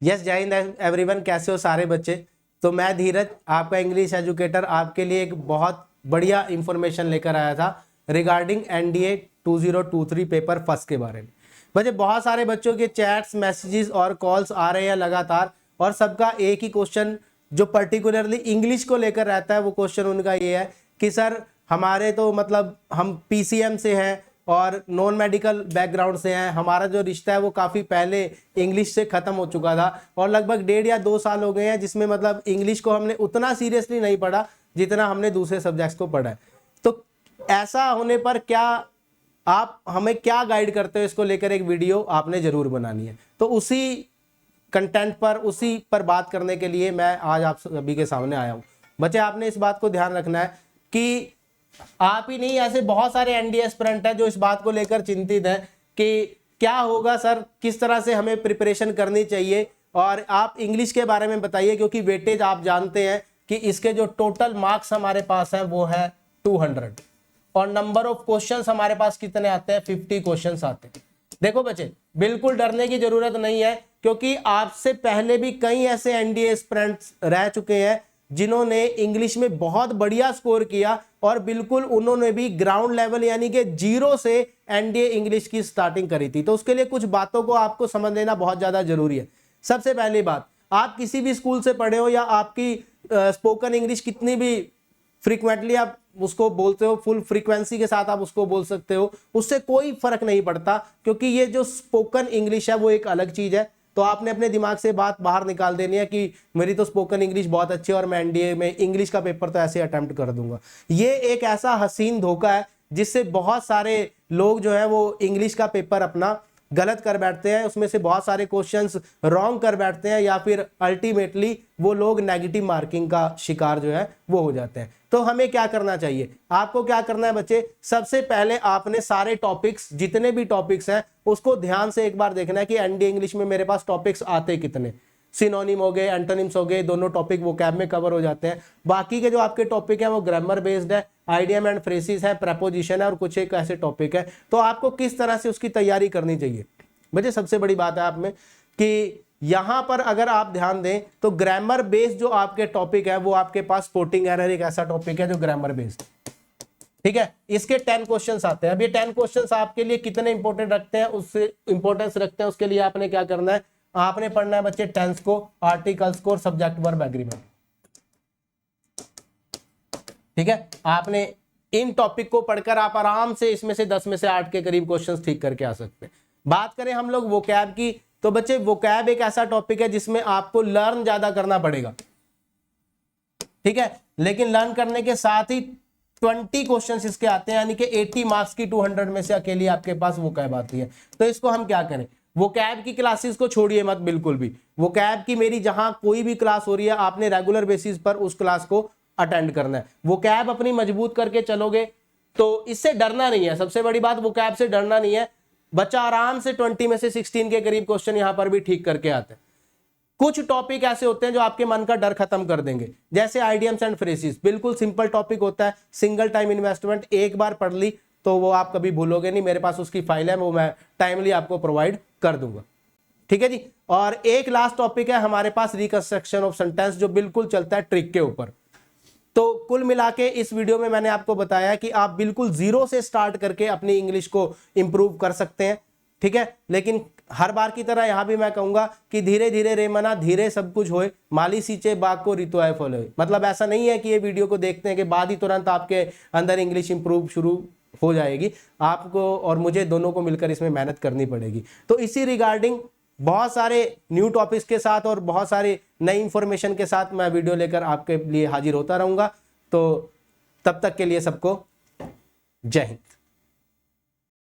Yes, जय Hind everyone, कैसे हो सारे बच्चे। तो मैं धीरज, आपका इंग्लिश एजुकेटर, आपके लिए एक बहुत बढ़िया इंफॉर्मेशन लेकर आया था रिगार्डिंग एनडीए 2023 पेपर फर्स्ट के बारे में। बच्चे, बहुत सारे बच्चों के चैट्स, मैसेजेस और कॉल्स आ रहे हैं लगातार, और सबका एक ही क्वेश्चन जो पर्टिकुलरली इंग्लिश को लेकर रहता है, वो क्वेश्चन उनका ये है कि सर हमारे तो मतलब हम पीसीएम से हैं और नॉन मेडिकल बैकग्राउंड से हैं, हमारा जो रिश्ता है वो काफ़ी पहले इंग्लिश से ख़त्म हो चुका था और लगभग 1.5 या 2 साल हो गए हैं जिसमें मतलब इंग्लिश को हमने उतना सीरियसली नहीं पढ़ा जितना हमने दूसरे सब्जेक्ट्स को पढ़ा है। तो ऐसा होने पर क्या आप हमें क्या गाइड करते हो, इसको लेकर एक वीडियो आपने ज़रूर बनानी है। तो उसी कंटेंट पर, उसी पर बात करने के लिए मैं आज आप सभी के सामने आया हूँ। बच्चे, आपने इस बात को ध्यान रखना है कि आप ही नहीं, ऐसे बहुत सारे एनडीए एस्पिरेंट हैं जो इस बात को लेकर चिंतित हैं कि क्या होगा सर, किस तरह से हमें प्रिपरेशन करनी चाहिए। और आप इंग्लिश के बारे में बताइए, क्योंकि वेटेज आप जानते हैं कि इसके जो टोटल मार्क्स हमारे पास हैं वो है 200 और नंबर ऑफ क्वेश्चंस हमारे पास कितने आते हैं, 50 क्वेश्चंस आते हैं। देखो बच्चे, बिल्कुल डरने की जरूरत नहीं है, क्योंकि आपसे पहले भी कई ऐसे एनडीए एस्पिरेंट्स रह चुके हैं जिन्होंने इंग्लिश में बहुत बढ़िया स्कोर किया और बिल्कुल उन्होंने भी ग्राउंड लेवल यानी कि 0 से एनडीए इंग्लिश की स्टार्टिंग करी थी। तो उसके लिए कुछ बातों को आपको समझ लेना बहुत ज़्यादा जरूरी है। सबसे पहली बात, आप किसी भी स्कूल से पढ़े हो या आपकी स्पोकन इंग्लिश कितनी भी फ्रीक्वेंटली आप उसको बोलते हो, फुल फ्रीक्वेंसी के साथ आप उसको बोल सकते हो, उससे कोई फर्क नहीं पड़ता, क्योंकि ये जो स्पोकन इंग्लिश है वो एक अलग चीज़ है। तो आपने अपने दिमाग से बात बाहर निकाल देनी है कि मेरी तो स्पोकन इंग्लिश बहुत अच्छी है और मैं एनडीए में इंग्लिश का पेपर तो ऐसे अटेम्प्ट कर दूंगा। ये एक ऐसा हसीन धोखा है जिससे बहुत सारे लोग जो है वो इंग्लिश का पेपर अपना गलत कर बैठते हैं, उसमें से बहुत सारे क्वेश्चंस रॉन्ग कर बैठते हैं या फिर अल्टीमेटली वो लोग नेगेटिव मार्किंग का शिकार जो है वो हो जाते हैं। तो हमें क्या करना चाहिए, आपको क्या करना है बच्चे, सबसे पहले आपने सारे टॉपिक्स, जितने भी टॉपिक्स हैं उसको ध्यान से एक बार देखना है कि एनडीए इंग्लिश में मेरे पास टॉपिक्स आते कितने, सिनोनिम हो गए, एंटोनिम्स हो गए, दोनों टॉपिक वोकैब में कवर हो जाते हैं। बाकी के जो आपके टॉपिक है वो ग्रामर बेस्ड है, आइडियम एंड फ्रेजेस है, प्रेपोजिशन है और कुछ एक ऐसे टॉपिक है। तो आपको किस तरह से उसकी तैयारी करनी चाहिए बच्चे, सबसे बड़ी बात है आप में कि यहां पर अगर आप ध्यान दें तो ग्रामर बेस्ड जो आपके टॉपिक है वो आपके पास स्पोर्टिंग एरर एक ऐसा टॉपिक है जो ग्रामर बेस्ड, ठीक है। इसके 10 क्वेश्चंस आते हैं। अब ये 10 क्वेश्चंस आपके लिए कितने इंपॉर्टेंट रखते हैं, उससे इंपॉर्टेंस रखते हैं, उसके लिए आपने क्या करना है, आपने पढ़ना है बच्चे टेंस को, आर्टिकल्स को और सब्जेक्ट वर्ब एग्रीमेंट, ठीक है। आपने इन टॉपिक को पढ़कर आप आराम से इसमें से 10 में से 8 के करीब क्वेश्चंस ठीक करके आ सकते हैं। बात करें हम लोग वोकैब की, तो बच्चे वोकैब एक ऐसा टॉपिक है जिसमें आपको लर्न ज्यादा करना पड़ेगा, ठीक है। लेकिन लर्न करने के साथ ही 20 क्वेश्चंस इसके आते हैं, यानी कि 80 मार्क्स की 200 में से अकेली आपके पास वोकैब आती है। तो इसको हम क्या करें, वोकैब की क्लासेस को छोड़िए मत बिल्कुल भी। वोकैब की मेरी जहां कोई भी क्लास हो रही है, आपने रेगुलर बेसिस पर उस क्लास को अटेंड करना है। वोकैब अपनी मजबूत करके चलोगे तो इससे डरना नहीं है। सबसे बड़ी बात, वोकैब से डरना नहीं है। बच्चा आराम से 20 में से 16 के करीब क्वेश्चन यहां पर भी ठीक करके आते हैं। कुछ टॉपिक ऐसे होते हैं जो आपके मन का डर खत्म कर देंगे, जैसे आइडियम्स एंड फ्रेजेस, बिल्कुल सिंपल टॉपिक होता है। सिंगल टाइम इन्वेस्टमेंट एक बार पढ़ ली तो वो आप कभी भूलोगे नहीं, मेरे पास उसकी फाइल है, वो मैं टाइमली आपको प्रोवाइड कर दूंगा, ठीक है जी। और एक लास्ट टॉपिक है हमारे पास रिकंस्ट्रक्शन ऑफ सेंटेंस, जो बिल्कुल चलता है ट्रिक के ऊपर। तो कुल मिला के इस वीडियो में मैंने आपको बताया कि आप बिल्कुल 0 से स्टार्ट करके अपनी इंग्लिश को इंप्रूव कर सकते हैं, ठीक है। लेकिन हर बार की तरह यहां भी मैं कहूंगा कि धीरे धीरे रे मना, धीरे सब कुछ होए, माली सींचे बाग को रितो आए फल होए। मतलब ऐसा नहीं है कि ये वीडियो को देखने के बाद ही तुरंत आपके अंदर इंग्लिश इंप्रूव शुरू हो जाएगी। आपको और मुझे दोनों को मिलकर इसमें मेहनत करनी पड़ेगी। तो इसी रिगार्डिंग बहुत सारे न्यू टॉपिक्स के साथ और बहुत सारे नई इंफॉर्मेशन के साथ मैं वीडियो लेकर आपके लिए हाजिर होता रहूंगा। तो तब तक के लिए सबको जय हिंद।